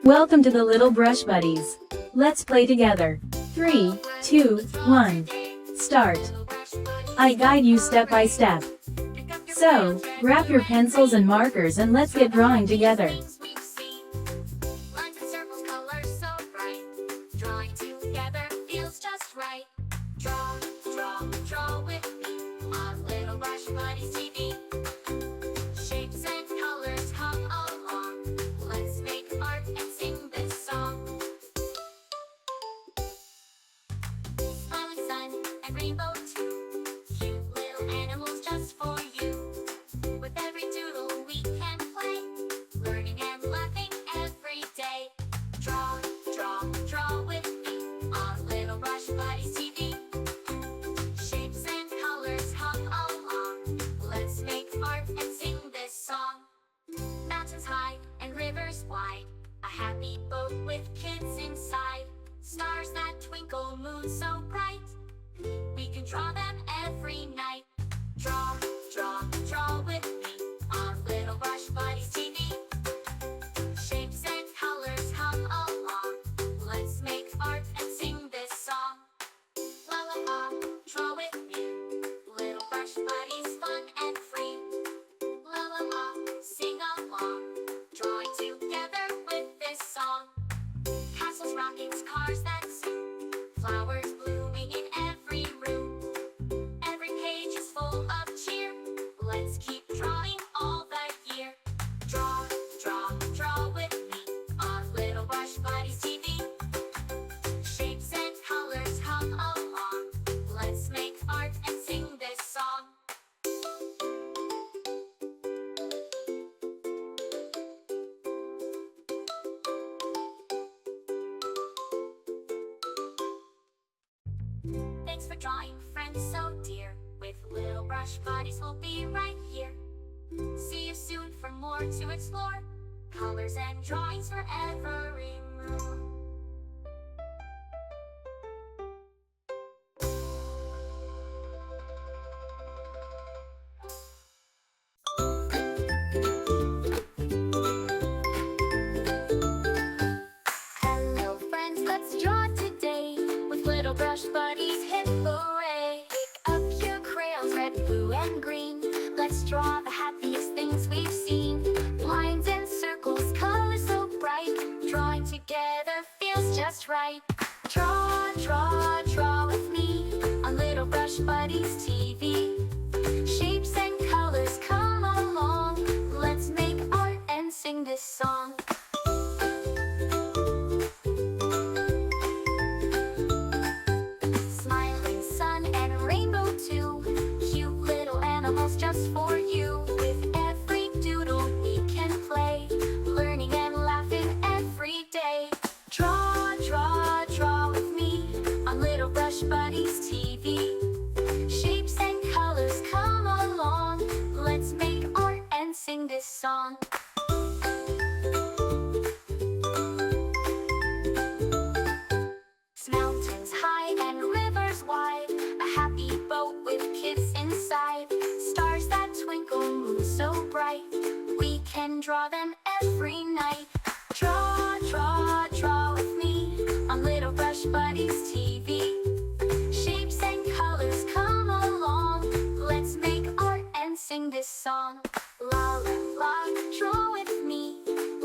Welcome to the Little Brush Buddies. Let's play together. 3, 2, 1. Start. I guide you step by step. So, grab your pencils and markers and let's get drawing together. Draw with me on Little Brush Buddies TV. Shapes and colors come along. Let's make art and sing this song. Smiling sun and rainbow too. Cute little animals just for you. With every doodle we can play, learning and laughing every day. Draw with me on Little Brush Buddies TV. Shapes and colors come along. Let's make art and sing this song. Mountains high and rivers wide, a happy boat with kids inside. Stars that twinkle, moon so bright, we can draw them every night. Draw with me on Little Brush Buddies TV. Shapes and colors come along. Let's make art and sing this song. La la la, draw with me. Little Brush Buddies, fun and free. La la la, sing along. Drawing together with this song. Castles, rockets, cars that zoom. Flowers blooming in every room. Every page is full of cheer. Let's keep drawing all the year. Draw with me on Little Brush Buddies TV. Shapes and colors come along. Let's make art and sing this song. Thanks for drawing, friends so dear. With Little Brush Buddies, we'll be right here. See you soon for more to explore. Colors and drawings for every mood. Hello friends, let's draw today. With Little Brush Buddies, hip hooray! Pick up your crayons, red, blue, and green. Let's draw the happiest things we've seen. Lines and circles, colors so bright. Drawing together feels just right. Draw with me on Little Brush Buddies TV. Shapes and colors come along. Let's make art and sing this song. Smiling sun and rainbow too. Cute little animals just for you. With every doodle we can play, learning and laughing every day. Draw with me on Little Brush Buddies TV. Shapes and colors come along. Let's make art and sing this song. Mountains high and rivers wide, a happy boat with kids inside. Stars that twinkle, moon so bright, we can draw them every night. Draw with me on Little Brush Buddies TV. Shapes and colors come along. Let's make art and sing this song. La la la, draw with me.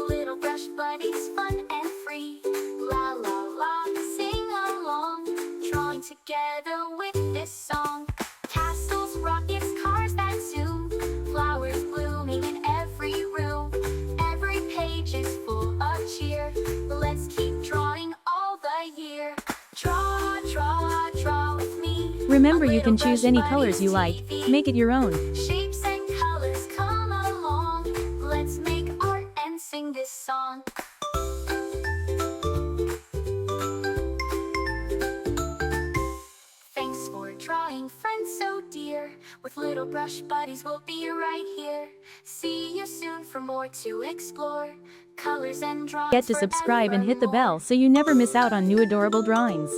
Little Brush Buddies, fun and free. La la la, sing along. Drawing together with this song. Castles, rockets, cars that zoom. Flowers blooming in every room. Every page is full of cheer. Let's keep drawing all the year. Draw with me. Remember, you can choose any colors you like. Make it your own. Shapes and colors come along. Let's make art and sing this song. Thanks for drawing, friends so dear. With Little Brush Buddies, we'll be right here. See you soon for more to explore. Colors and drawings. Get to subscribe and hit the bell so you never miss out on new adorable drawings.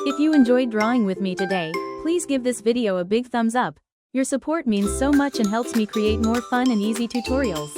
If you enjoyed drawing with me today, please give this video a big thumbs up. Your support means so much and helps me create more fun and easy tutorials.